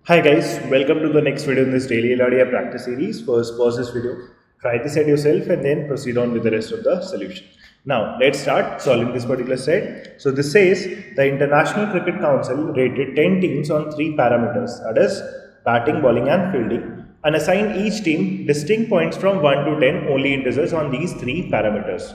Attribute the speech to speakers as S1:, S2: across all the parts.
S1: Hi guys, welcome to the next video in this daily LRDI practice series. First pause this video, try this at yourself and then proceed on with the rest of the solution. Now let's start solving this particular set. So this says the International Cricket Council rated 10 teams on 3 parameters, that is batting, bowling and fielding, and assigned each team distinct points from 1 to 10 only integers on these 3 parameters.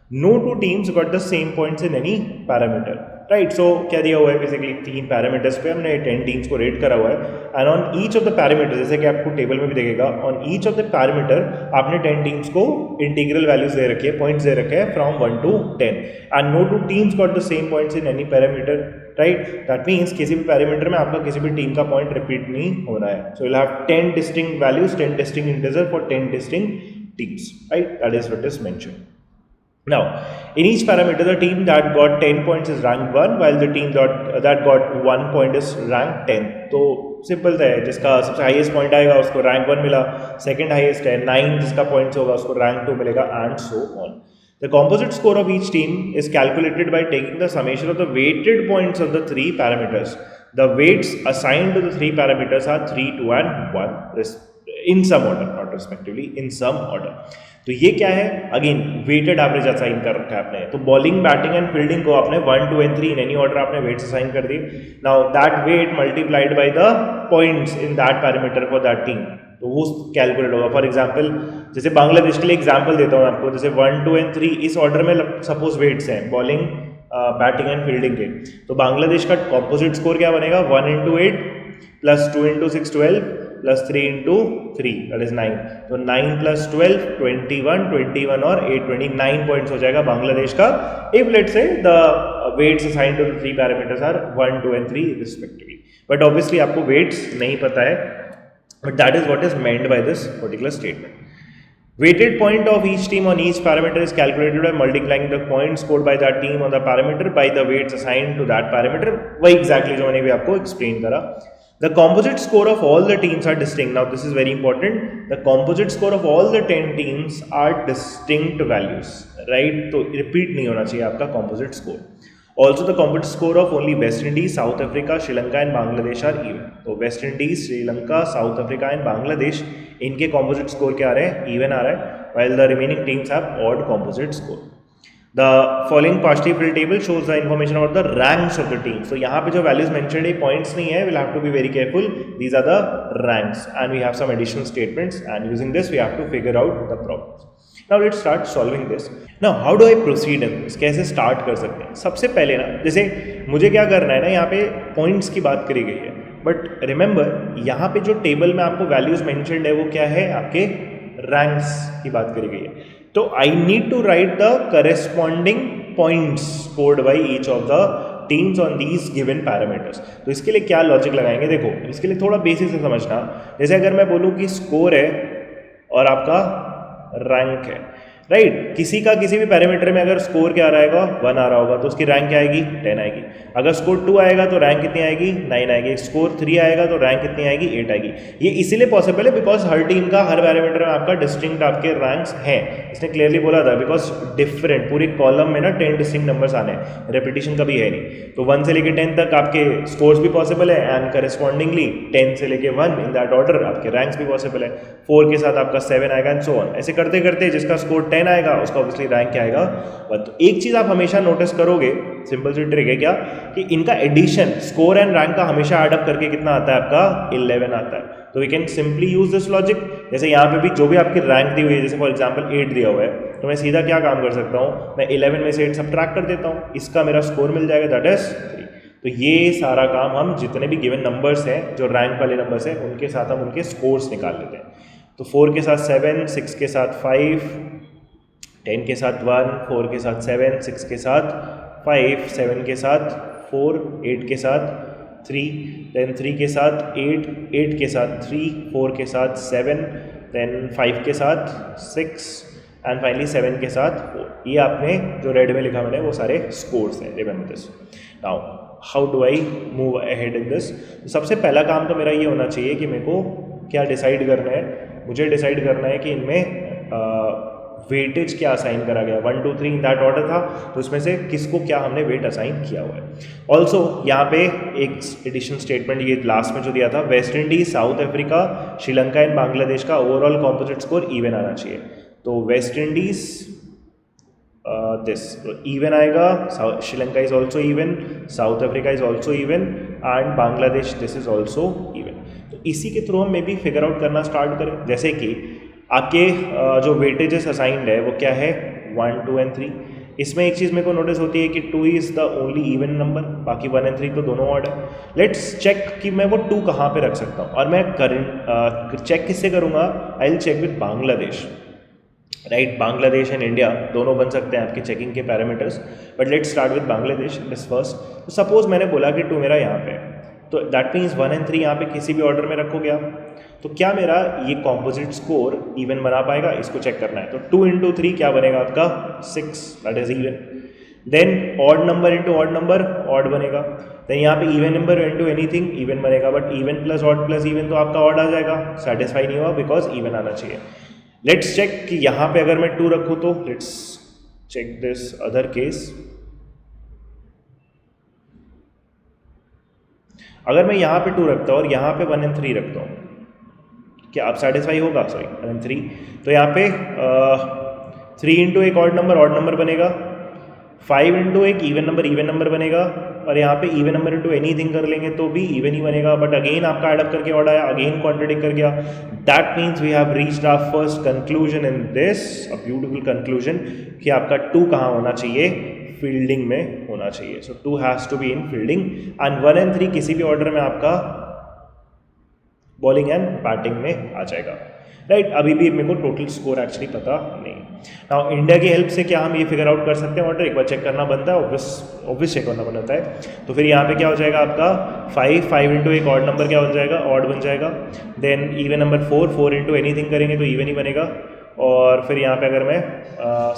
S1: No two teams got the same points in any parameter. Right so क्या दिया हुआ है basically 3 parameters पे हमने 10 teams को rate करा हुआ है and on each of the parameter जैसे कि आपको टेबल में भी देखेगा on each of the parameter आपने 10 टीम्स को इंटीग्रल वैल्यूज दे रखी है पॉइंट्स दे रखे हैं from 1 to 10 and no two teams got the same points in any parameter right that means किसी भी पैरामीटर में आपका किसी भी टीम का पॉइंट रिपीट नहीं हो रहा है so you have 10 distinct values 10 distinct integer for 10 distinct teams right that is what is mentioned. Now, in each parameter, the team that got 10 points is ranked 1, while the team that got 1 point is ranked 10. तो simple है जिसका सबसे highest point आएगा उसको rank 1 मिला, second highest है 9 जिसका points होगा उसको रैंक 2 मिलेगा and so on. The composite score of each team is calculated by taking the summation of the weighted points of the 3 parameters. The weights assigned to the 3 parameters are 3, 2 and 1 in some order, not respectively, in some order. तो ये क्या है again weighted average assign कर रखा है आपने. तो bowling batting and fielding को आपने 1, 2 and 3 इन एनी ऑर्डर आपने वेट्स असाइन कर दिए. Now that weight multiplied by the points in that parameter for that team तो वो कैलकुलेट होगा. फॉर एग्जांपल जैसे बांग्लादेश के लिए एग्जांपल देता हूँ आपको जैसे 1, 2 and 3 इस ऑर्डर में सपोज वेट्स हैं बॉलिंग बैटिंग एंड फील्डिंग के. तो बांग्लादेश का कॉम्पोजिट स्कोर क्या बनेगा 1 into 8 plus 2 into 6 12 plus 3 into 3 that is 9. तो 9 plus 12 21 और 8 29 पॉइंट्स हो जाएगा बांग्लादेश का if let's say the weights assigned to the 3 parameters are 1, 2 and 3 respectively. But obviously आपको वेट्स नहीं पता है but that is what is meant by this particular statement. Weighted point of each team on each parameter is calculated by multiplying the points scored by that team on the parameter by the weights assigned to that parameter. वही exactly जो मैंने भी आपको explain करा. The composite score of all the teams are distinct. Now this is very important. The composite score of all the 10 teams are distinct values, right? तो repeat नहीं होना चाहिए आपका composite score. Also the composite score of only West Indies, South Africa, Sri Lanka and Bangladesh are even. तो West Indies, Sri Lanka, South Africa and Bangladesh इनके composite score क्या आ रहे हैं even आ रहा है while the remaining teams have odd composite score. The following partially filled table shows the information about the ranks of the teams. So यहाँ पे जो values mentioned है points नहीं है, we'll have to be very careful. These are the ranks and we have some additional statements and using this we have to figure out the problems. Now let's start solving this. Now how do I proceed in this? कैसे start कर सकते हैं? सबसे पहले ना जैसे मुझे क्या करना है ना यहाँ पे points की बात करी गई है बट रिमेंबर यहाँ पे जो टेबल में आपको वैल्यूज मेंशन्ड है वो क्या है आपके रैंक्स की बात करी गई है. तो I need to write the corresponding points scored by each of the teams on these given parameters. तो इसके लिए क्या लॉजिक लगाएंगे देखो इसके लिए थोड़ा बेसिक से समझना. जैसे अगर मैं बोलूँ कि स्कोर है और आपका रैंक है राइट किसी का किसी भी पैरामीटर में अगर स्कोर क्या रहेगा 1 आ रहा होगा तो उसकी रैंक क्या आएगी 10 आएगी. अगर स्कोर 2 आएगा तो रैंक कितनी आएगी 9 आएगी. स्कोर 3 आएगा तो रैंक कितनी आएगी 8 आएगी. ये इसीलिए पॉसिबल है बिकॉज हर टीम का हर पैरामीटर में आपका डिस्टिंक्ट आपके रैंक्स हैं. इसने क्लियरली बोला था बिकॉज डिफरेंट पूरे कॉलम में ना 10 डिस्टिंक्ट नंबर्स आने हैं रेपिटेशन कभी है नहीं. तो 1 से लेके 10 तक आपके स्कोर्स भी पॉसिबल है एंड करेस्पॉन्डिंगली 10 से लेके 1 इन दैट ऑर्डर आपके रैंक्स भी पॉसिबल है. 4 के साथ आपका 7 आएगा एंड सो ऑन. ऐसे करते करते जिसका स्कोर 10 आएगा उसका ऑब्वियसली रैंक क्या आएगा 1. तो एक चीज आप हमेशा नोटिस करोगे सिंपल सी ट्रिक है क्या कि इनका एडिशन स्कोर एंड रैंक का हमेशा एड अप करके कितना आता है आपका 11 आता है. तो we can simply use this logic. जैसे यहाँ पे भी जो भी आपकी रैंक दी हुई है जैसे फॉर एग्जांपल 8 दिया हुआ है तो मैं सीधा क्या काम कर सकता हूँ मैं 11 में से 8 सब्ट्रैक्ट कर देता हूँ इसका मेरा स्कोर मिल जाएगा दैट इज 3. तो ये सारा काम हम जितने भी गिवन नंबर्स हैं जो रैंक वाले नंबर्स हैं उनके साथ हम उनके स्कोर्स निकाल लेते हैं. तो 4 के साथ 7, 6 के साथ 5, 10 के साथ 1, 4 के साथ 7, 6 के साथ 5, 7 के साथ 4, 8 के साथ 3, then 3 के साथ 8, 8 के साथ 3, 4 के साथ 7, then 5 के साथ 6 एंड फाइनली 7 के साथ 4. ये आपने जो रेड में लिखा मैंने वो सारे स्कोर्स हैं. Remember this. Now how do I move ahead in this. सबसे पहला काम तो मेरा ये होना चाहिए कि मेरे को क्या डिसाइड करना है. मुझे डिसाइड करना है कि इनमें वेटेज क्या असाइन करा गया, 1 2 3 इन दैट ऑर्डर था, तो उसमें से किसको क्या हमने वेट असाइन किया हुआ है। ऑल्सो यहाँ पे एक एडिशन स्टेटमेंट ये लास्ट में जो दिया था, West Indies, south Africa, Sri Lanka and Bangladesh का ओवरऑल कॉम्पोजिट स्कोर इवन आना चाहिए। तो वेस्ट इंडीज दिस इवन आएगा, Sri Lanka is also even, south Africa is also even and Bangladesh this is also even. तो इसी के थ्रू हम मे बी फिगर आउट करना स्टार्ट करें, जैसे कि आपके जो वेटेजेस असाइंड है वो क्या है 1 2 एंड 3। इसमें एक चीज़ मेरे को नोटिस होती है कि 2 is the only even number, बाकी 1 एंड 3 तो दोनों ऑड है। लेट्स चेक कि मैं वो 2 कहाँ पे रख सकता हूँ, और मैं करंट चेक किससे करूँगा, I will check with Bangladesh, right. Bangladesh and India दोनों बन सकते हैं आपके चेकिंग के parameters, but let's start with Bangladesh this first. तो सपोज मैंने बोला कि 2 मेरा यहाँ पे है, तो दैट मीन्स 1 एंड 3 यहाँ पे किसी भी ऑर्डर में रखोगे आप, तो क्या मेरा ये कॉम्पोजिट स्कोर इवन बना पाएगा, इसको चेक करना है। तो 2 इंटू 3 क्या बनेगा आपका 6, that is even. Then odd number into odd number odd बनेगा। देन यहाँ पे even number into anything even बनेगा, बट इवन प्लस इवन तो आपका ऑड आ जाएगा, सेटिस्फाई नहीं हुआ बिकॉज इवन आना चाहिए। लेट्स चेक कि यहाँ पे अगर मैं 2 रखूँ तो let's check this other case. अगर मैं यहाँ पे 2 रखता हूँ और यहाँ पे 1 एंड 3 रखता हूँ, क्या आप सेटिस्फाई होगा, सॉरी 1 एंड 3, तो यहाँ पे 3 इंटू एक ऑड नंबर बनेगा, 5 इंटू एक इवन नंबर बनेगा, और यहाँ पे इवन नंबर इंटू एनीथिंग कर लेंगे तो भी इवन ही बनेगा, बट अगेन आपका एडअप करके ऑड आया, अगेन कॉन्ट्रडिक्ट कर गया। That means we have reached our first conclusion in this, a beautiful conclusion, कि आपका 2 कहाँ होना चाहिए, फील्डिंग में होना चाहिए। So 2 has to be in fielding and 1 and 3 किसी भी ऑर्डर में आपका बॉलिंग एंड बैटिंग में आ जाएगा, राइट। अभी भी मेरे को टोटल स्कोर एक्चुअली पता नहीं। नाउ इंडिया की हेल्प से क्या हम ये फिगर आउट कर सकते हैं, ऑर्डर एक बार चेक करना बनता है, ऑब्वियस चेक करना बनता है। तो फिर यहाँ पे क्या हो जाएगा आपका 5 इंटू एक ऑड नंबर क्या हो जाएगा, ऑड बन जाएगा। Then even number 4 into anything करेंगे तो इवन ही बनेगा, और फिर यहाँ पे अगर मैं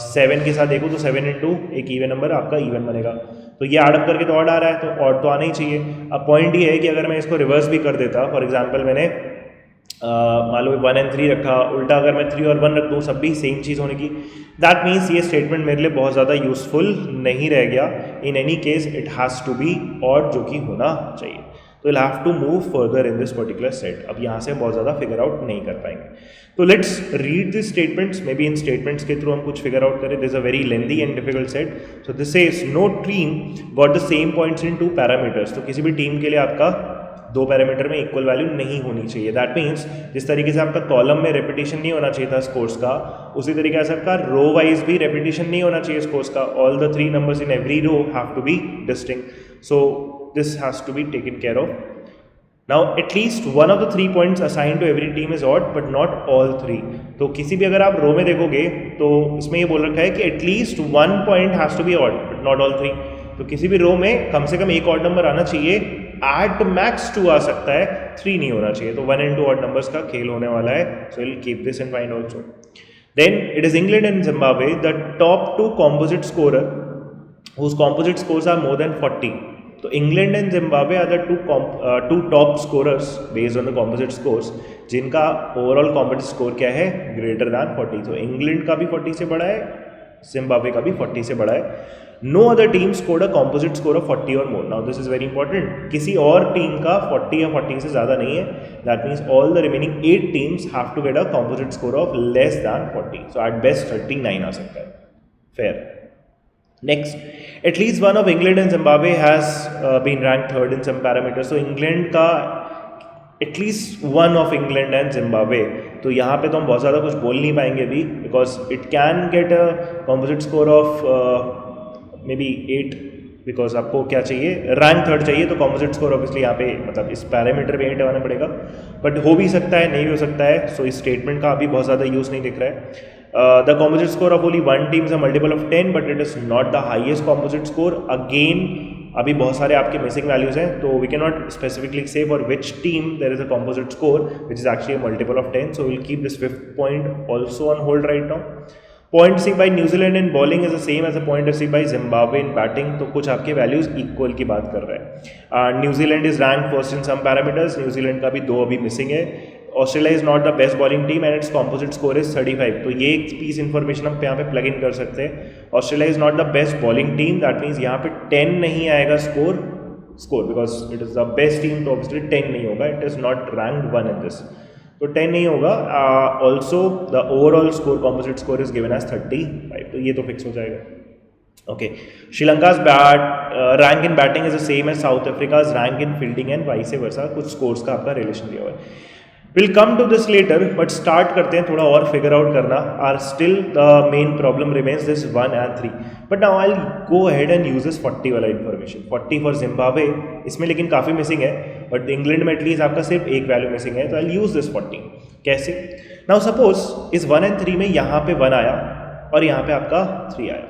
S1: 7 के साथ देखूँ तो 7 इंटू एक इवन नंबर आपका इवन बनेगा। तो ये एडअप करके तो ऑड आ रहा है, तो ऑड तो आना ही चाहिए। अब पॉइंट ये है कि अगर मैं इसको रिवर्स भी कर देता, फॉर एग्जांपल मैंने मान लो 1 एंड 3 रखा, उल्टा अगर मैं 3 और 1 रख दूँ, सब भी सेम चीज़ होने की, दैट मीन्स ये स्टेटमेंट मेरे लिए बहुत ज़्यादा यूजफुल नहीं रह गया। In any case it has to be odd, जो कि होना चाहिए। तो will have to move further in this particular set. अब यहाँ से बहुत ज़्यादा फिगर आउट नहीं कर पाएंगे। तो let's read this statements, may be in statements के थ्रू हम कुछ फिगर आउट करें। This a very lengthy and difficult set. So this is no team got the same points in 2 parameters. तो किसी भी टीम के लिए आपका 2 पैरामीटर में इक्वल वैल्यू नहीं होनी चाहिए। दैट मीन्स जिस तरीके से आपका कॉलम में रेपिटेशन नहीं होना चाहिए था स्कोर्स का, उसी तरीके से आपका रो वाइज भी रेपिटेशन नहीं होना चाहिए स्कोर्स का। All the 3 numbers in every row have to be distinct. So this has to be taken care of. Now at least one of the 3 points assigned to every team is odd but not all 3. तो किसी भी अगर आप रो में देखोगे तो इसमें ये बोल रखा है कि at least 1 point has to be odd but not all 3। तो किसी भी रो में कम से कम एक ऑड नंबर आना चाहिए, एट मैक्स 2 आ सकता है, 3 नहीं होना चाहिए। तो 1 and 2 ऑड नंबर्स का खेल होने वाला है। So will keep this in mind also. Then it is England and Zimbabwe, the top 2 composite scorer whose composite scores are more than 40. तो England and Zimbabwe are the 2 top scorers based on the composite scores, जिनका overall composite score क्या है, greater than 40। तो England का भी 40 से बड़ा है, जिम्बाब्वे का भी 40 से बड़ा है। No other team scored a composite score of 40 और more. Now this is very important. किसी और टीम का 40 या 40 से ज़्यादा नहीं है। That means all the remaining 8 teams have to get a composite score of less than 40। So at best 39 आ सकता है। Fair. Next, at least one of England and Zimbabwe has been ranked third in some parameters. So England का at least one of England and Zimbabwe, तो यहाँ पे तो हम बहुत ज़्यादा कुछ बोल नहीं पाएंगे अभी, because it can get a composite score of maybe 8, because आपको क्या चाहिए, रैंक थर्ड चाहिए, तो कॉम्पोजिट स्कोर ऑब्वियसली यहाँ पे मतलब इस पैरामीटर पे 8 आना पड़ेगा, बट हो भी सकता है, नहीं भी हो सकता है। सो इस स्टेटमेंट का अभी बहुत ज़्यादा यूज़ नहीं दिख रहा है। The composite score of only 1 team is a multiple of 10 but it is not the highest composite score. Again अभी बहुत सारे आपके मिसिंग वैल्यूज हैं, तो we can not specifically say for which team there is a composite score which is actually a multiple of 10। So will keep this 5th point also on hold right now. Point receive by New Zealand in bowling is the same as a point receive by Zimbabwe in batting, तो कुछ आपके values equal की बात कर रहे हैं। New Zealand is rank first in some parameters, New Zealand का भी 2 अभी मिसिंग है, Australia is not the best bowling team and its composite score is 35। तो ये एक पीस इन्फॉर्मेशन हम यहाँ पे प्लग इन कर सकते हैं। Australia is not the best bowling team, that means यहाँ पे 10 नहीं आएगा score because it is the best team, तो ऑब्वियसली 10 नहीं होगा, it is not ranked 1 in this, तो 10 नहीं होगा। Also the overall score composite score is given as 35, तो ये तो फिक्स हो जाएगा। Okay, Sri Lanka's rank in batting is the same as South Africa's rank in fielding and vice versa। कुछ scores का आपका relation दिया हुआ है। We'll come to this later, but start करते हैं थोड़ा और figure out करना। Are still the main problem remains this 1 and 3, but now I'll go ahead and use this 40 वाला information। 40 for Zimbabwe, इसमें लेकिन काफ़ी मिसिंग है, but इंग्लैंड में एटलीस्ट आपका सिर्फ एक वैल्यू मिसिंग है, तो I'll use this 40। कैसे? Now suppose इस 1 and 3 में यहाँ पे 1 आया और यहाँ पे आपका 3 आया,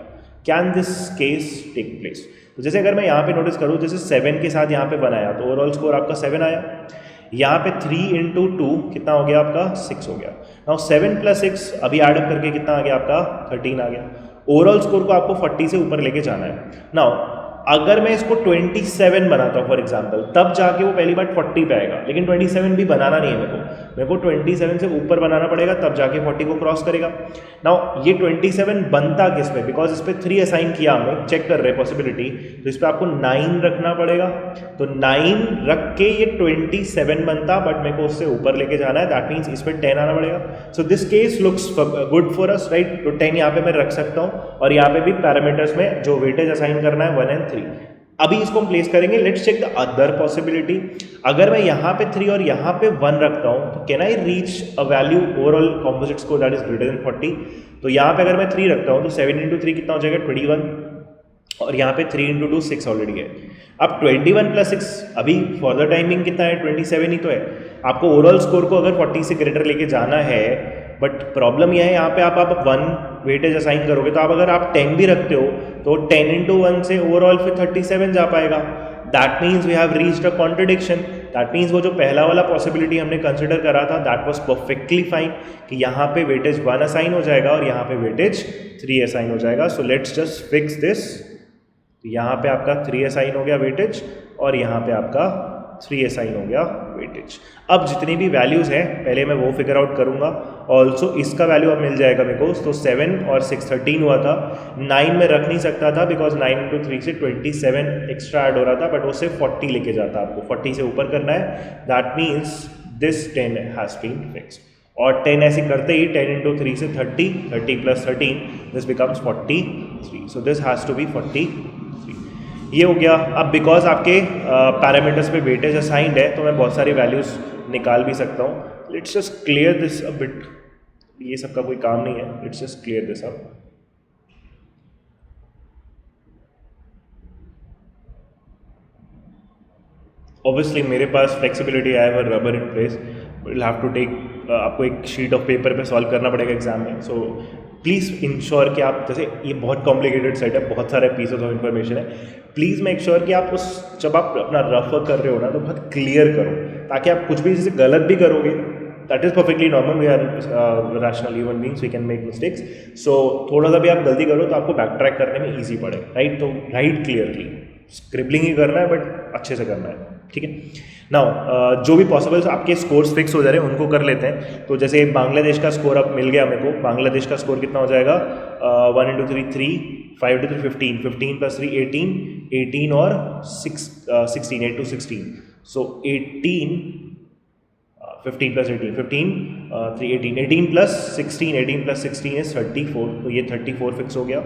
S1: can this case take place? तो जैसे अगर मैं यहाँ पे नोटिस करूँ, जैसे 7 के साथ यहाँ पे 1 आया, तो ओवरऑल स्कोर आपका 7 आया। यहाँ पे 3 × 2 कितना हो गया आपका? 6 हो गया। नाउ 7 + 6 अभी ऐड अप करके कितना आ गया आपका? 13 आ गया। ओवरऑल स्कोर को आपको 40 से ऊपर लेके जाना है। नाउ अगर मैं इसको 27 बनाता हूँ फॉर एग्जाम्पल, तब जाके वो पहली बार 40 पे आएगा, लेकिन 27 भी बनाना नहीं है मेरे को 27 से ऊपर बनाना पड़ेगा, तब जाके 40 को क्रॉस करेगा। नाउ ये 27 बनता किस पे? बिकॉज इस पर 3 असाइन किया हमने, चेक कर रहे हैं पॉसिबिलिटी, तो इस पर आपको 9 रखना पड़ेगा, तो 9 रख के ये 27 बनता, बट मेरे को उससे ऊपर लेके जाना है, दैट मीन्स इस पर 10 आना पड़ेगा। So this case looks good for us, right? तो 10 यहाँ पे मैं रख सकता हूँ, और यहाँ पे भी पैरामीटर्स में जो वेटेज असाइन करना है 1 and 3। अभी इसको हम प्लेस करेंगे। Let's check the other possibility. अगर मैं यहाँ पे 3 और यहाँ पे 1 रखता हूँ, तो can I reach a value overall composite score that is greater than 40? तो यहाँ पे अगर मैं 3 रखता हूँ, तो 7 × 3 कितना हो जाएगा? 21, और यहाँ पे 3 × 2 6 ऑलरेडी है। अब 21 + 6 अभी फॉर द टाइमिंग कितना है? 27 ही तो है। आपको ओवरऑल स्कोर को अगर 40 से ग्रेटर लेके जाना है, बट प्रॉब्लम यह है यहाँ पे आप 1 वेटेज असाइन करोगे, तो आप अगर आप 10 भी रखते हो, तो 10 × 1 से ओवरऑल फिर 37 जा पाएगा। That means we have reached a contradiction. That means वो जो पहला वाला पॉसिबिलिटी हमने कंसिडर करा था, दैट वाज परफेक्टली फाइन, कि यहाँ पे वेटेज 1 असाइन हो जाएगा और यहाँ पे वेटेज 3 असाइन हो जाएगा। So let's just fix this. यहाँ पे आपका 3 असाइन हो गया वेटेज, और यहाँ पे आपका 3 असाइन हो गया वेटेज। अब जितनी भी वैल्यूज़ हैं पहले मैं वो फिगर आउट करूँगा। ऑल्सो इसका वैल्यू अब मिल जाएगा मेरे को, तो 7 और 6 13 हुआ था। 9 में रख नहीं सकता था, बिकॉज 9 × 3 से 27 एक्स्ट्रा ऐड हो रहा था, बट उससे 40 लेके जाता, आपको 40 से ऊपर करना है। That means this 10 has been fixed, और 10 ऐसे करते ही 10 × 3 से 30, 30 + 13 this becomes 43। So this has to be 43। ये हो गया। अब बिकॉज आपके पैरामीटर्स पे वेटेज असाइंड है, तो मैं बहुत सारी वैल्यूज़ निकाल भी सकता हूँ। Let's just clear this a bit. ये सब का कोई काम नहीं है, let's just clear this up. Obviously मेरे पास फ्लेक्सिबिलिटी है, वो rubber in place, will have to take, आपको एक शीट ऑफ पेपर पे सॉल्व करना पड़ेगा एग्जाम में। सो प्लीज़ इंश्योर कि आप, जैसे ये बहुत कॉम्प्लिकेटेड सेट है, बहुत सारे पीसेस ऑफ इन्फॉर्मेशन है, प्लीज़ मेक श्योर कि आप जब आप अपना रफ वर्क कर रहे हो ना, तो बहुत क्लियर करो, ताकि आप कुछ भी जैसे गलत भी करोगे, that is perfectly normal, we are rational human beings, we can make mistakes. So थोड़ा सा भी आप गलती करो तो आपको बैक ट्रैक करने में ईजी पड़े, राइट? तो राइट क्लियरली, स्क्रिबलिंग ही करना है, बट अच्छे से करना है, ठीक है। नाउ जो भी पॉसिबल आपके स्कोर्स फिक्स हो जा रहे हैं उनको कर लेते हैं। तो जैसे बांग्लादेश का स्कोर अब मिल गया मेरे को। बांग्लादेश का स्कोर कितना हो जाएगा? 1 × 3 3, 5 × 3 15, 15 + 3 18, 18 और 16, 8 to 16। सो 18 15 + 18, 15 3 18, 18 + 16, 18 + 16 is 34, तो ये 34 फिक्स हो गया।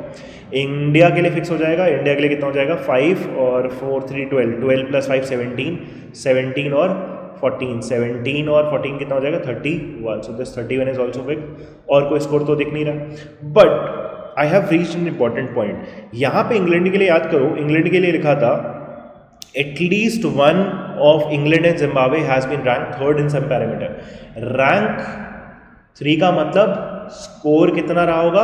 S1: इंडिया के लिए फिक्स हो जाएगा। इंडिया के लिए कितना हो जाएगा? 5 और 4 3 12, 12 + 5 17, 17 और 14, 17 और 14 कितना हो जाएगा? 31। So this 31 is also fix. और कोई स्कोर तो दिख नहीं रहा, but I have reached an important point. यहाँ पे इंग्लैंड के लिए याद करो, इंग्लैंड के लिए लिखा था at least one of England and Zimbabwe has been ranked third in some parameter. Rank 3 का मतलब स्कोर कितना रहा होगा?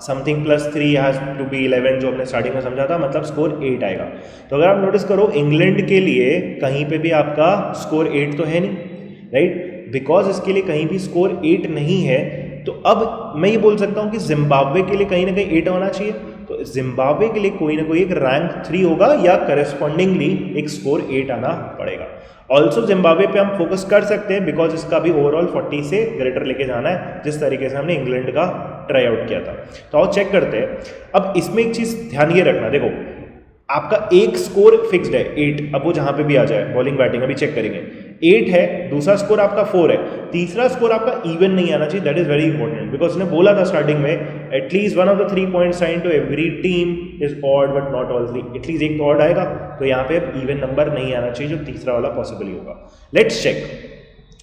S1: समथिंग +3 हैज टू बी 11, जो हमने स्टार्टिंग में समझा था, मतलब स्कोर 8 आएगा। तो अगर आप नोटिस करो, इंग्लैंड के लिए कहीं पे भी आपका स्कोर 8 तो है नहीं, राइट? बिकॉज इसके लिए कहीं भी स्कोर 8 नहीं है, तो अब मैं ये बोल सकता हूँ कि जिम्बाब्वे के लिए कहीं ना कहीं 8 होना चाहिए। तो जिम्बाब्वे के लिए कोई ना कोई एक रैंक 3 होगा, या करस्पॉन्डिंगली एक स्कोर 8 आना पड़ेगा। ऑल्सो जिम्बाब्वे पे हम फोकस कर सकते हैं बिकॉज इसका भी ओवरऑल 40 से ग्रेटर लेके जाना है, जिस तरीके से हमने इंग्लैंड का ट्राई आउट किया था। तो आओ चेक करते हैं। अब इसमें एक चीज़ ध्यान ये रखना, देखो आपका एक स्कोर फिक्स्ड है 8, अब वो जहां पे भी आ जाए, बॉलिंग बैटिंग अभी चेक करेंगे, 8 है, दूसरा स्कोर आपका 4 है, तीसरा स्कोर आपका इवन नहीं आना चाहिए। That is very important because उसने बोला था स्टार्टिंग में at least one of the 3 point sign to every team is odd but not all 3, at least एक तो ऑड आएगा, तो यहाँ पे इवन नंबर नहीं आना चाहिए, जो तीसरा वाला पॉसिबल ही होगा। लेट्स चेक,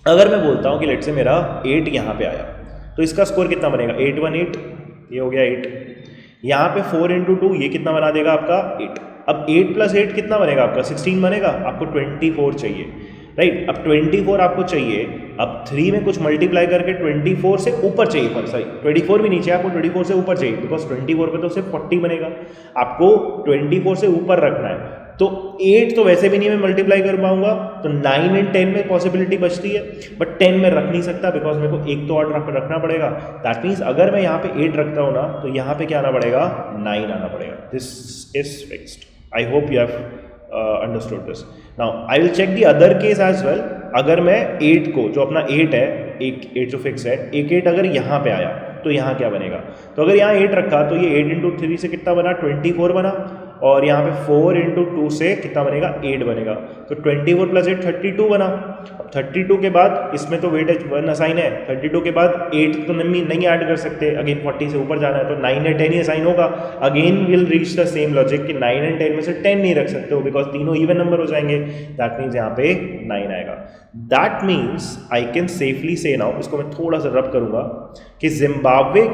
S1: अगर मैं बोलता हूँ कि लेट से मेरा 8 यहाँ पे आया, तो इसका स्कोर कितना बनेगा, 8 1 8, ये हो गया 8, यहाँ पे 4 इंटू 2, ये कितना बना देगा आपका 8। अब 8 प्लस 8 कितना बनेगा आपका 16 बनेगा, आपको 24 चाहिए, राइट। अब 24 आपको चाहिए, अब 3 में कुछ मल्टीप्लाई करके 24 से ऊपर चाहिए, सॉरी 24 भी नहीं चाहिए आपको, 24 से ऊपर चाहिए बिकॉज 24 पे तो सिर्फ 40 बनेगा, आपको 24 से ऊपर रखना है। तो 8 तो वैसे भी नहीं मैं मल्टीप्लाई कर पाऊंगा, तो 9 एंड 10 में पॉसिबिलिटी बचती है, बट 10 में रख नहीं सकता बिकॉज मेरे को एक तो ऑड रखना पड़ेगा। दैट मीन्स अगर मैं यहाँ पे 8 रखता हूँ ना, तो यहाँ पे क्या आना पड़ेगा, 9 आना पड़ेगा। This is fixed. I hope you have understood this. Now I will check the other case as well. अगर मैं 8 को, जो अपना 8 है, एक 8 जो फिक्स है, एक 8 अगर यहाँ पे आया तो यहाँ क्या बनेगा, तो अगर यहाँ 8 रखा तो ये 8 इंटू 3 से कितना बना, 24 बना, और यहाँ पे 4 इंटू 2 से कितना बनेगा, 8 बनेगा, तो 24 प्लस 8 32 बना। अब 32 के बाद इसमें तो वेटेज 1 असाइन है, 32 के बाद 8 तो नहीं ऐड कर सकते, अगेन 40 से ऊपर जाना है, तो 9 या 10 ही असाइन होगा। Again will reach the same logic कि 9 एंड 10 में से 10 नहीं रख सकते हो बिकॉज तीनों इवन नंबर हो जाएंगे। दैट मीन्स यहाँ पे 9 आएगा। That means I can safely से नाउ, इसको मैं थोड़ा सा रब करूंगा, कि जिम्बाब्वे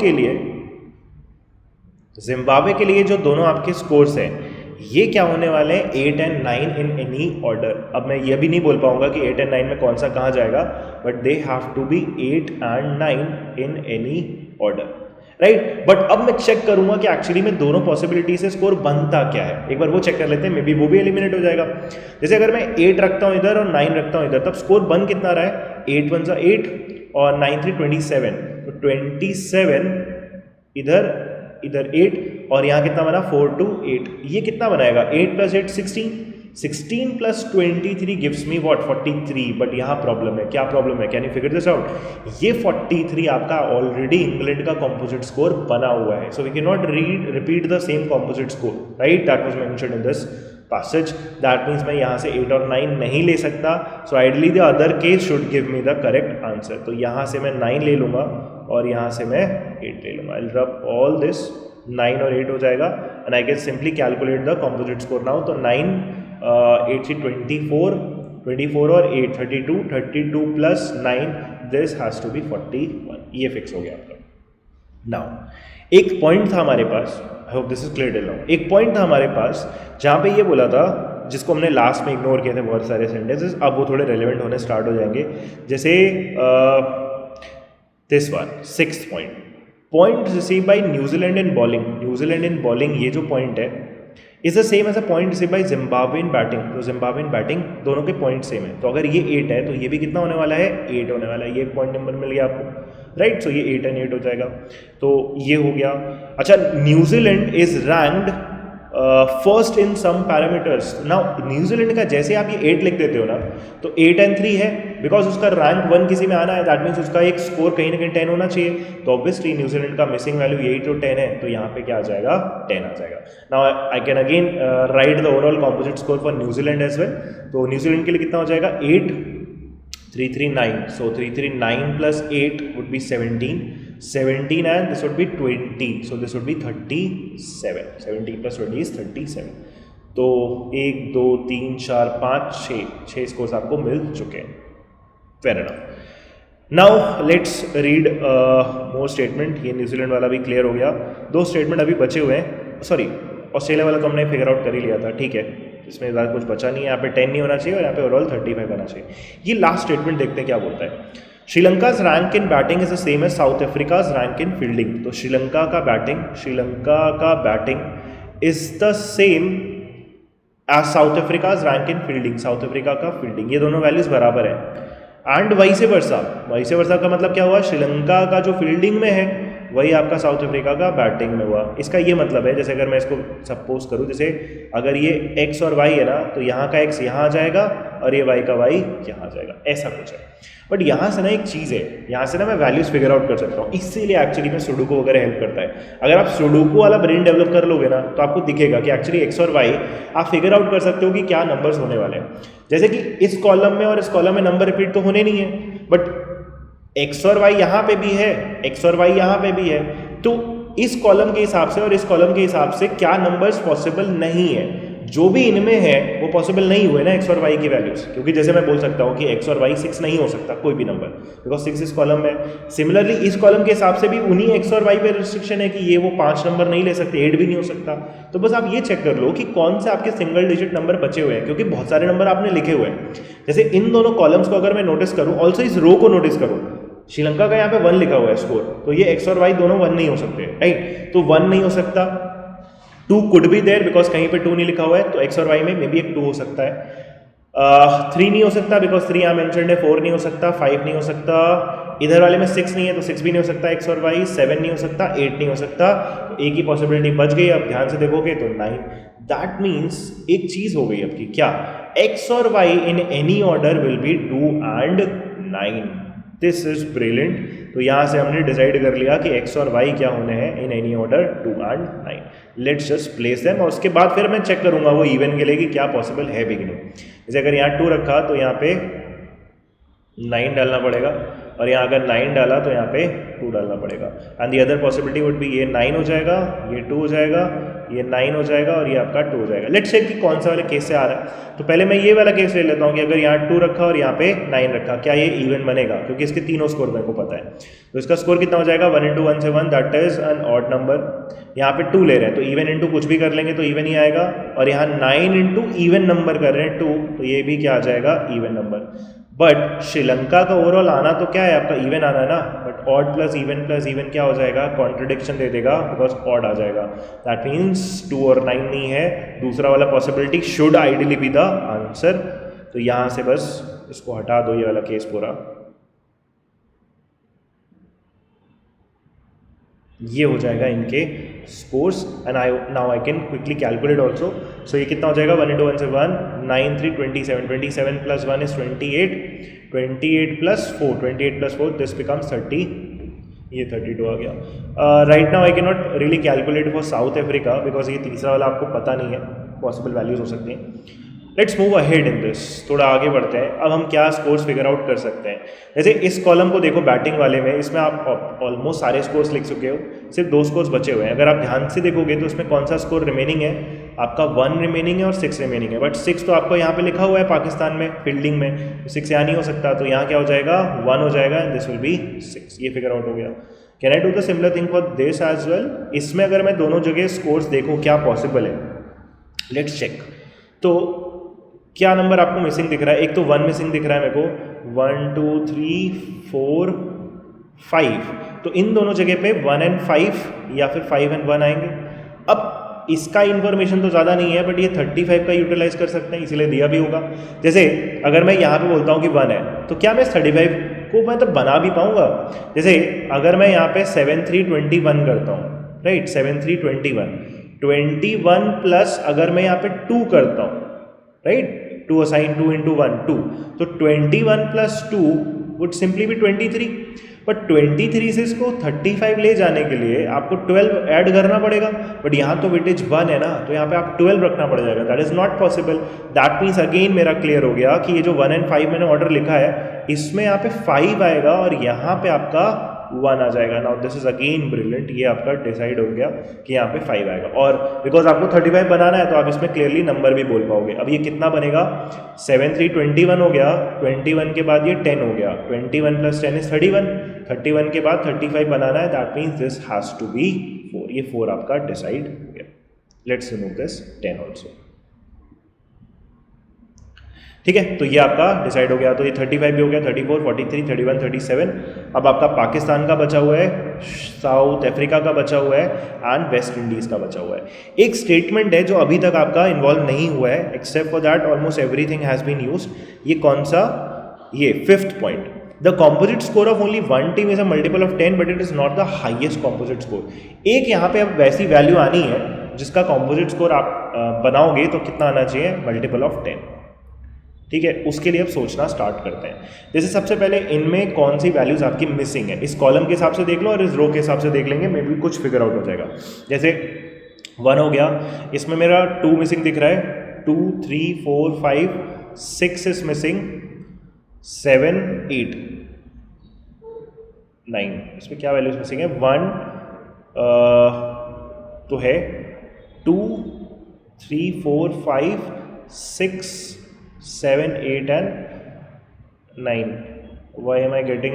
S1: के लिए जो दोनों आपके स्कोर्स हैं ये क्या होने वाले हैं, 8 एंड 9 इन एनी ऑर्डर। अब मैं ये भी नहीं बोल पाऊंगा कि 8 एंड 9 में कौन सा कहाँ जाएगा, but they have to be 8 and 9 in any order, right. But अब मैं चेक करूंगा कि एक्चुअली में दोनों पॉसिबिलिटी से स्कोर बनता क्या है, एक बार वो चेक कर लेते हैं, मे बी वो भी एलिमिनेट हो जाएगा। जैसे अगर मैं 8 रखता हूँ इधर और 9 रखता हूँ इधर, तब स्कोर बन कितना रहा है, 8 1 8 और 9 3 27, तो 27 इधर 8 और यहाँ कितना बना 4 2 8, ये कितना बनाएगा 8 plus 8 16, 16 plus 23 gives me what 43। But यहाँ प्रॉब्लम है, क्या प्रॉब्लम है, can you figure this out, ये 43 आपका ऑलरेडी इंग्लैंड का कॉम्पोजिट स्कोर बना हुआ है, so we can not repeat the same composite score, right, that was mentioned in this passage। That means मैं यहाँ से 8 और 9 नहीं ले सकता, so ideally the other case should give me the correct answer. तो यहाँ से मैं 9 ले लूँगा और यहाँ से मैं 8 ले लूँगा। आई रब ऑल दिस, 9 और 8 हो जाएगा and I can simply calculate the composite score now. तो 9 8 से 24 और 8 32 plus 9, this has to be 41, ये फिक्स हो गया आपका। नाउ एक पॉइंट था हमारे पास, I hope this is clear till now, एक पॉइंट था हमारे पास जहाँ पे ये बोला था, जिसको हमने लास्ट में इग्नोर किए थे बहुत सारे सेंटेंसेस, अब वो थोड़े रेलेवेंट होने स्टार्ट हो जाएंगे। जैसे this one 6th point receive by New Zealand in bowling, ये जो पॉइंट है is the same as a point receive by Zimbabwe in batting. तो जिम्बाब्वे इन बैटिंग दोनों के पॉइंट सेम है, तो अगर ये 8 है तो ये भी कितना होने वाला है, 8 होने वाला है। ये पॉइंट नंबर मिल गया आपको, राइट। सो ये 8 एंड 8 हो जाएगा, तो ये हो गया। अच्छा, New Zealand is ranked first in some parameters. Now New Zealand का जैसे आप ये 8 लिख देते हो ना, तो 8 एंड 3 है बिकॉज उसका रैंक 1 किसी में आना है, दैट मीन्स उसका एक स्कोर कहीं ना कहीं 10 होना चाहिए। तो ऑब्वियसली न्यूजीलैंड का मिसिंग वैल्यू 8 और 10 है, तो यहाँ पे क्या आ जाएगा, 10 आ जाएगा। Now I can again write the overall composite score for New Zealand as well. तो न्यूजीलैंड के लिए कितना हो जाएगा, 8 3 3 9, so 3 3 9 plus 8 would be 17 and this would be 20, so this would be 37, 17 plus 20 is 37। तो 1 2 3 4 5 6 स्कोर्स आपको मिल चुके हैं, fair enough. Now let's read more statement. ये न्यूजीलैंड वाला भी क्लियर हो गया, 2 स्टेटमेंट अभी बचे हुए हैं, सॉरी ऑस्ट्रेलिया वाला तो हमने फिगर आउट कर ही लिया था, ठीक है, इसमें ज़्यादा कुछ बचा नहीं है। यहाँ पे 10 नहीं होना चाहिए और यहाँ पे ओवरऑल 35 होना चाहिए। ये लास्ट स्टेटमेंट देखते हैं क्या बोलता है। Sri Lanka's rank in batting is the same as south Africa's rank in fielding. तो श्रीलंका का batting is the same as south Africa's rank in fielding, south Africa का फील्डिंग, ये दोनों वैल्यूज बराबर है। एंड वाइस वर्सा का मतलब क्या हुआ, श्रीलंका का जो फील्डिंग में है वही आपका साउथ अफ्रीका का बैटिंग में हुआ। इसका ये मतलब है, जैसे अगर मैं इसको सपोज करूँ, जैसे अगर ये x और y है ना, तो यहाँ का x यहाँ आ जाएगा और ये y का y यहाँ जाएगा, ऐसा कुछ है। बट यहाँ से ना एक चीज़ है, यहाँ से ना मैं वैल्यूज फिगर आउट कर सकता हूँ, इसीलिए एक्चुअली में सुडोकू वगैरह हेल्प करता है। अगर आप सुडोकू वाला ब्रेन डेवलप कर लोगे ना तो आपको दिखेगा कि एक्चुअली x और y आप फिगर आउट कर सकते हो कि क्या नंबर्स होने वाले हैं। जैसे कि इस कॉलम में और इस कॉलम में नंबर रिपीट तो होने नहीं है, बट x और y यहाँ पे भी है, x और y यहाँ पे भी है, तो इस कॉलम के हिसाब से और इस कॉलम के हिसाब से क्या नंबर्स पॉसिबल नहीं है, जो भी इनमें है वो पॉसिबल नहीं हुए ना x और y की वैल्यूज। क्योंकि जैसे मैं बोल सकता हूँ कि x और y 6 नहीं हो सकता कोई भी नंबर, बिकॉज 6 इस कॉलम में। सिमिलरली इस कॉलम के हिसाब से भी उन्हीं x और y पे रिस्ट्रिक्शन है कि ये वो 5 नंबर नहीं ले सकते, 8 भी नहीं हो सकता। तो बस आप ये चेक कर लो कि कौन से आपके सिंगल डिजिट नंबर बचे हुए हैं, क्योंकि बहुत सारे नंबर आपने लिखे हुए हैं। जैसे इन दोनों कॉलम्स को अगर मैं नोटिस करूँ, ऑल्सो इस रो को नोटिस करूँ, श्रीलंका का यहाँ पे 1 लिखा हुआ है स्कोर, तो ये x और y दोनों 1 नहीं हो सकते, राइट। तो 1 नहीं हो सकता, 2 कुड बी देयर बिकॉज कहीं पे 2 नहीं लिखा हुआ है, तो x और y में मे बी एक 2 हो सकता है। 3 नहीं हो सकता बिकॉज 3 यहाँ मेंशन्ड है, 4 नहीं हो सकता, 5 नहीं हो सकता, इधर वाले में 6 नहीं है तो 6 भी नहीं हो सकता x और y, 7 नहीं हो सकता, 8 नहीं हो सकता, तो एक ही पॉसिबिलिटी बच गई। अब ध्यान से देखोगे तो 9। दैट मीन्स एक चीज हो गई आपकी, क्या x और y in any order will be 2 and 9। This is brilliant. तो यहाँ से हमने डिसाइड कर लिया कि x और y क्या होने हैं इन any order 2 and 9। Let's just place them, और उसके बाद फिर मैं चेक करूंगा वो इवन के लिए कि क्या पॉसिबल है बिगिनिंग। जैसे अगर यहाँ 2 रखा तो यहाँ पे 9 डालना पड़ेगा, और यहाँ अगर 9 डाला तो यहाँ पे 2 डालना पड़ेगा। And the other possibility would be ये 9 हो जाएगा, ये 2 हो जाएगा, ये 9 हो जाएगा और ये आपका 2 हो जाएगा। लेट्स चेक कि कौन सा वाले केस से आ रहा है। तो पहले मैं ये वाला केस ले लेता हूँ कि अगर यहाँ 2 रखा और यहाँ पे 9 रखा, क्या ये इवन बनेगा, क्योंकि इसके तीनों स्कोर मेरे को पता है। तो इसका स्कोर कितना हो जाएगा, 1 into 1 से 1, that is an odd number. यहाँ पे 2 ले रहे हैं तो इवन इंटू कुछ भी कर लेंगे तो इवन ही आएगा, और यहाँ 9 इंटू इवन नंबर कर रहे हैं 2, तो ये भी क्या आ जाएगा, इवन नंबर। बट श्रीलंका का ओवरऑल आना तो क्या है आपका, इवन आना है ना, बट ऑड प्लस इवन क्या हो जाएगा, कॉन्ट्रडिक्शन दे देगा बिकॉज ऑड आ जाएगा। दैट मीन्स 2 और 9 नहीं है, दूसरा वाला possibility should ideally be the answer. तो यहाँ से बस इसको हटा दो, ये वाला केस पूरा, ये हो जाएगा इनके scores. And now I can quickly calculate also. So ये कितना हो जाएगा, 1 into 1 से 1, 9 3 27, 27 plus 1 is 28, 28 plus 4, 28 plus 4, this becomes 30, ये 32 आ गया। Right now I can not really calculate for south Africa because ये तीसरा वाला आपको पता नहीं है, पॉसिबल वैल्यूज हो सकती हैं। Let's move ahead in this, थोड़ा आगे बढ़ते हैं। अब हम क्या स्कोर्स फिगर आउट कर सकते हैं। जैसे इस कॉलम को देखो, बैटिंग वाले में, इसमें आप ऑलमोस्ट सारे स्कोर्स लिख चुके हो, सिर्फ 2 स्कोर्स बचे हुए हैं। अगर आप ध्यान से देखोगे तो इसमें कौन सा स्कोर रिमेनिंग है, आपका 1 रिमेनिंग है और 6 रिमेनिंग है। बट 6 तो आपको यहाँ पे लिखा हुआ है पाकिस्तान में फील्डिंग में, तो 6 यहाँ नहीं हो सकता, तो यहाँ क्या हो जाएगा, 1 हो जाएगा एंड दिस विल बी 6। ये फिगर आउट हो गया। Can I do the similar thing for this as well. इसमें अगर मैं दोनों जगह स्कोर्स देखूँ क्या पॉसिबल है, लेट्स चेक। तो क्या नंबर आपको मिसिंग दिख रहा है, एक तो 1 मिसिंग दिख रहा है मेरे को, 1 2 3 4 5, तो इन दोनों जगह पे 1 and 5 या फिर 5 and 1 आएंगे। अब इसका इन्फॉर्मेशन तो ज़्यादा नहीं है, बट ये 35 का यूटिलाइज कर सकते हैं, इसीलिए दिया भी होगा। जैसे अगर मैं यहाँ पे बोलता हूँ कि 1 है, तो क्या मैं 35 को मतलब बना भी पाऊँगा। जैसे अगर मैं यहाँ पे 7 3 21 करता हूँ, राइट, 7 3 21 प्लस अगर मैं यहाँ पे 2 करता हूँ, राइट, 2 असाइन 2 into 1 2, तो 21 plus 2 would simply be 23। But 23 से इसको 35 ले जाने के लिए आपको 12 ऐड करना पड़ेगा, बट यहाँ तो वेटेज 1 है ना, तो यहाँ पे आप 12 रखना पड़ जाएगा। That is not possible. That means again मेरा क्लियर हो गया कि ये जो 1 and 5 मैंने ऑर्डर लिखा है, इसमें यहाँ पे 5 आएगा और यहाँ पे आपका 1 आ जाएगा। Now this is again brilliant, ये आपका डिसाइड हो गया कि यहाँ पे 5 आएगा, और बिकॉज आपको 35 बनाना है तो आप इसमें क्लियरली नंबर भी बोल पाओगे। अब ये कितना बनेगा, 7 3 21 हो गया, 21 के बाद ये 10 हो गया, 21 plus 10 is 31, 31 के बाद 35 बनाना है, that means this has to be 4। ये 4 आपका डिसाइड हो गया। Let's remove this 10 also. ठीक है, तो ये आपका डिसाइड हो गया। तो ये 35 भी हो गया, 34 43 31 37। अब आपका पाकिस्तान का बचा हुआ है, साउथ अफ्रीका का बचा हुआ है एंड वेस्ट इंडीज़ का बचा हुआ है। एक स्टेटमेंट है जो अभी तक आपका इन्वॉल्व नहीं हुआ है, except for that almost everything has been used. ये कौन सा, ये 5th point, the composite score of only one team is a multiple of 10 but it is not the highest composite score. एक यहाँ पे अब वैसी वैल्यू आनी है जिसका कॉम्पोजिट स्कोर आप बनाओगे तो कितना आना चाहिए, मल्टीपल ऑफ 10। ठीक है, उसके लिए अब सोचना स्टार्ट करते हैं। जैसे सबसे पहले इनमें कौन सी वैल्यूज आपकी मिसिंग है, इस कॉलम के हिसाब से देख लो और इस रो के हिसाब से देख लेंगे, मे बी कुछ फिगर आउट हो जाएगा। जैसे 1 हो गया, इसमें मेरा 2 मिसिंग दिख रहा है, 2 3 4 5 6 इज मिसिंग, 7 8 9, इसमें क्या वैल्यूज मिसिंग है, 1 तो है, 2 3 4 5 6 7 8 and 9, why am I getting,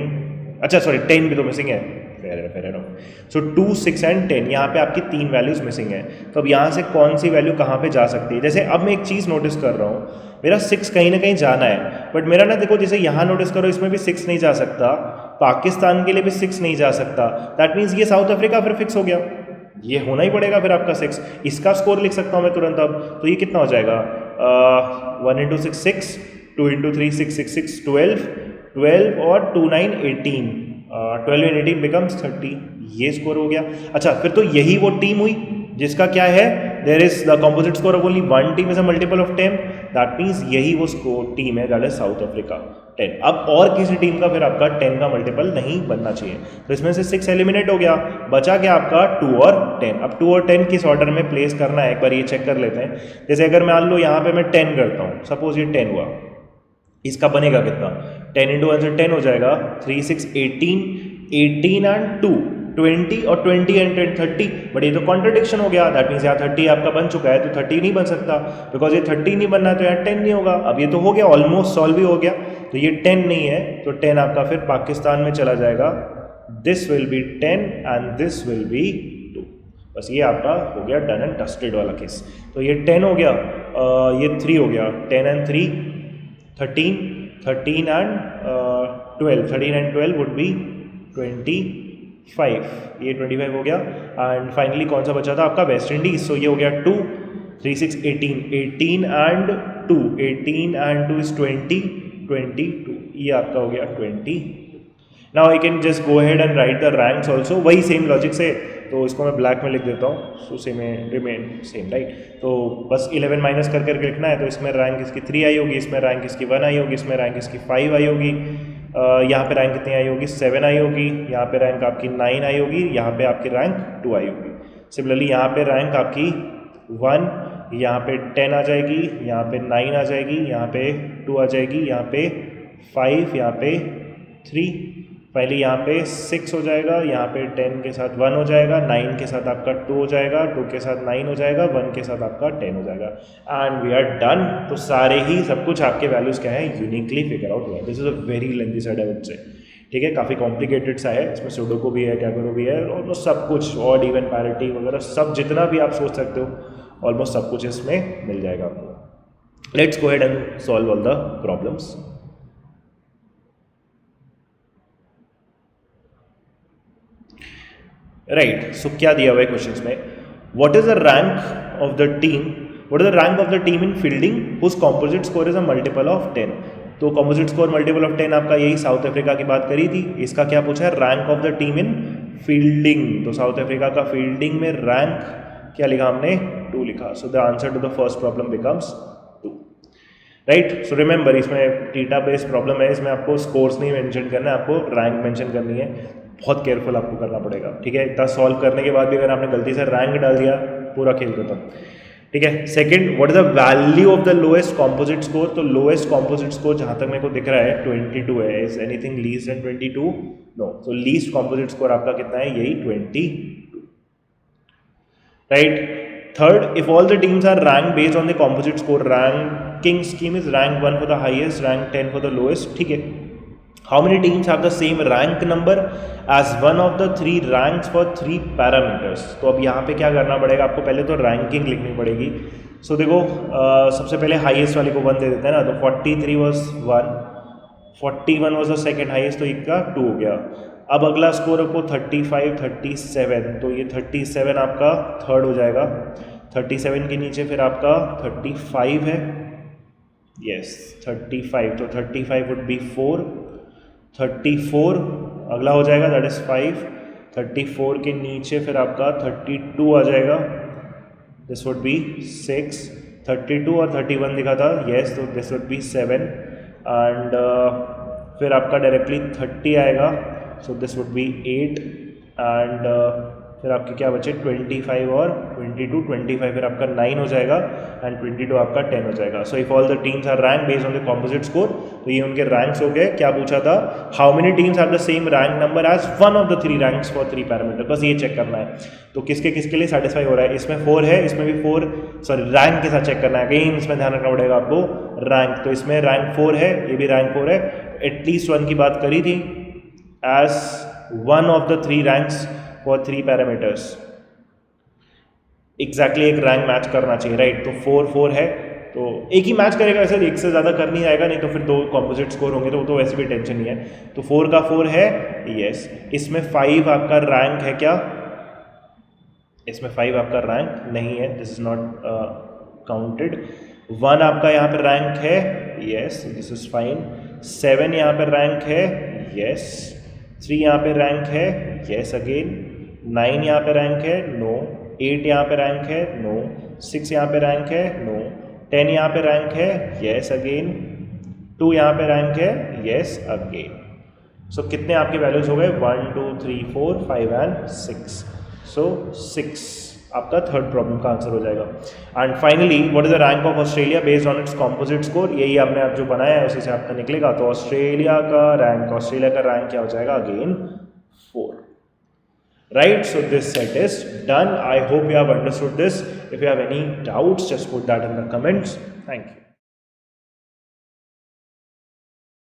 S1: अच्छा सॉरी 10 भी तो मिसिंग है, फेयर एनफ। सो 2 6 एंड 10, यहाँ पे आपकी 3 वैल्यूज मिसिंग है। तो अब यहाँ से कौन सी वैल्यू कहाँ पे जा सकती है, जैसे अब मैं एक चीज़ नोटिस कर रहा हूँ, मेरा 6 कहीं ना कहीं जाना है, बट मेरा ना देखो जैसे यहाँ नोटिस करो, इसमें भी 6 नहीं जा सकता, पाकिस्तान के लिए भी 6 नहीं जा सकता, दैट मीन्स ये साउथ अफ्रीका फिर फिक्स हो गया, ये होना ही पड़ेगा फिर आपका 6। इसका स्कोर लिख सकता हूँ मैं तुरंत अब, तो ये कितना हो जाएगा, 1 इंटू 6 6, 2 इंटू 3 6 6 6 12 और 2 9 18, 12 एंड 18 बिकम्स 30, ये स्कोर हो गया। अच्छा फिर तो यही वो टीम हुई जिसका क्या है, there is the composite score of only 1 team is a multiple of 10, that means यही वो स्कोर टीम है, दैट इज साउथ अफ्रीका 10। अब और किसी टीम का फिर आपका 10 का मल्टीपल नहीं बनना चाहिए, तो इसमें से 6 एलिमिनेट हो गया, बचा क्या आपका 2 और 10। अब 2 और 10 किस ऑर्डर में प्लेस करना है एक बार ये चेक कर लेते हैं। जैसे अगर मान लो यहाँ पे मैं 10 करता हूँ, सपोज ये 10 हुआ, इसका बनेगा कितना, 10 इंटू 1 से 10 हो जाएगा, 3 6 18, 18 एंड 2 20 और 20 एंड 10 30, बट ये तो कॉन्ट्रडिक्शन हो गया, दैट मीन्स यहाँ 30 आपका बन चुका है, तो 30 नहीं बन सकता, बिकॉज ये 30 नहीं बनना तो यहाँ 10 नहीं होगा। अब ये तो हो गया, ऑलमोस्ट सॉल्व भी हो गया, तो ये 10 नहीं है, तो 10 आपका फिर पाकिस्तान में चला जाएगा, this will be 10 and this will be 2, बस ये आपका हो गया डन एंड डस्टेड वाला केस। तो ये 10 हो गया, ये 3 हो गया, 10 and 3 13, 13 and 12, 13 and 12 would be 25, ये 25 हो गया। एंड फाइनली कौन सा बचा था आपका, वेस्ट इंडीज, सो ये हो गया 2 3 6 18, 18 एंड 2, 18 एंड 2 इज 20, 22, ये आपका हो गया 20। Now I can just go ahead and right the ranks also, वही सेम लॉजिक से, तो इसको मैं ब्लैक में लिख देता हूँ, so same remain same right. तो बस 11 माइनस कर करके लिखना है, तो इसमें रैंक इसकी 3 आई होगी, इसमें रैंक इसकी 1 आई होगी, इसमें रैंक इसकी 5 आई होगी, यहाँ पे रैंक कितनी आई होगी, 7 आई होगी, यहाँ पे रैंक आपकी 9 आई होगी, यहाँ पे आपकी रैंक 2 आई होगी। सिमिलरली यहाँ पे रैंक आपकी 1, यहाँ पे 10 आ जाएगी, यहाँ पे 9 आ जाएगी, यहाँ पे 2 आ जाएगी, यहाँ पे 5, यहाँ पे 3, पहले यहाँ पे 6 हो जाएगा, यहाँ पे 10 के साथ 1 हो जाएगा, 9 के साथ आपका 2 हो जाएगा, 2 के साथ 9 हो जाएगा, 1 के साथ आपका 10 हो जाएगा, एंड वी आर डन। तो सारे ही सब कुछ आपके वैल्यूज़ क्या है, यूनिकली फिगर आउट हुआ है। This is a very lengthy set I would say, ठीक है, काफ़ी कॉम्प्लिकेटेड सा है, इसमें सुडोकू भी है, कैगोरो भी है, ऑलमोस्ट सब कुछ, ऑड इवन पैरिटी वगैरह सब जितना भी आप सोच सकते हो ऑलमोस्ट सब कुछ इसमें मिल जाएगा आपको। Let's go ahead and solve all the problems. Right, so क्या दिया हुआ है क्वेश्चंस में, what is the rank of the team, what is the rank of the team in fielding whose composite score is a multiple of 10। तो composite score multiple of 10 आपका यही south Africa की बात करी थी, इसका क्या पूछा है, rank of the team in fielding. तो साउथ अफ्रीका का फील्डिंग में रैंक क्या लिखा हमने, 2 लिखा, so the answer to the first problem becomes 2, right. So remember इसमें टीटा बेस्ड प्रॉब्लम है, इसमें आपको स्कोर्स नहीं मेंशन करना है, आपको रैंक मेंशन करनी है, बहुत केयरफुल आपको करना पड़ेगा, ठीक है। इतना सॉल्व करने के बाद भी अगर आपने गलती से रैंक डाल दिया, पूरा खेल खत्म, ठीक है। Second, what is the value of the lowest composite score. तो लोएस्ट कंपोजिट स्कोर जहां तक मेरे को दिख रहा है 22 है, is anything least than 22, no, तो लीस्ट कंपोजिट स्कोर आपका कितना है, यही 22, right. Third, if all the teams are ranked based on the composite score, ranking scheme is rank 1 for the highest, rank 10 for the lowest, ठीक है। How many teams have the same rank number as one of the 3 ranks for 3 parameters? तो अब यहाँ पे क्या करना पड़ेगा आपको, पहले तो रैंकिंग लिखनी पड़ेगी। सो देखो सबसे पहले हाईएस्ट वाले को 1 दे देते हैं ना, तो 43 was 1, 41 was the second highest, तो इसका 2 हो गया। अब अगला स्कोर आपको 35 37, तो ये 37 आपका थर्ड हो जाएगा, 37 के नीचे फिर आपका 35 है, यस 35, तो 35 वुड बी 4, 34 अगला हो जाएगा, दैट इज 5, 34 के नीचे फिर आपका 32 आ जाएगा, दिस वुड बी 6, 32 और 31 दिखा था, येस, तो दिस वुड बी 7 एंड फिर आपका डायरेक्टली 30 आएगा, so this would be 8 and फिर आपके क्या बचे 25 और 22, 25 फिर आपका 9 हो जाएगा एंड 22 आपका 10 हो जाएगा. So if all the teams are rank based on the composite score, तो ये उनके रैंक्स हो गए. क्या पूछा था, how many teams have the same rank number as one of the 3 ranks for 3 parameter, बस ये चेक करना है. तो किसके किसके लिए सेटिस्फाई हो रहा है, इसमें 4 है, इसमें भी 4, सॉरी रैंक के साथ चेक करना है, अगेन इसमें ध्यान रखना पड़ेगा आपको रैंक. तो इसमें रैंक 4 है, ये भी रैंक 4 है, एटलीस्ट 1 की बात करी थी as one of the 3 ranks for 3 parameters. Exactly एक रैंक मैच करना चाहिए, राइट. तो 4 है, तो एक ही मैच करेगा, वैसे एक से ज़्यादा कर नहीं आएगा, नहीं तो फिर 2 कॉम्पोजिट स्कोर होंगे, तो वो तो वैसे भी टेंशन नहीं है. तो 4 का 4 है, यस. इसमें 5 आपका रैंक है क्या, इसमें 5 आपका रैंक नहीं है, दिस इज नॉट काउंटेड. 1 आपका यहाँ पे रैंक है, यस, दिस इज फाइन. 7 यहाँ पे रैंक है, यस. 3 यहाँ पे रैंक है, यस अगेन. 9 यहाँ पे रैंक है, नो. 8 यहाँ पे रैंक है, नो. 6 यहाँ पे रैंक है, नो. 10 यहाँ पे रैंक है, यस अगेन. 2 यहाँ पे रैंक है, यस अगेन. सो कितने आपके वैल्यूज हो गए, 1 2 3 4 5 एंड 6. सो 6 आपका थर्ड प्रॉब्लम का आंसर हो जाएगा. And finally what is the rank of Australia based on it's composite score, यही आपने आप जो बनाया है उसी से आपका निकलेगा. तो ऑस्ट्रेलिया का रैंक क्या हो जाएगा, again 4. Right, so this set is done. I hope you have understood this. If you have any doubts, just put that in the comments. Thank you.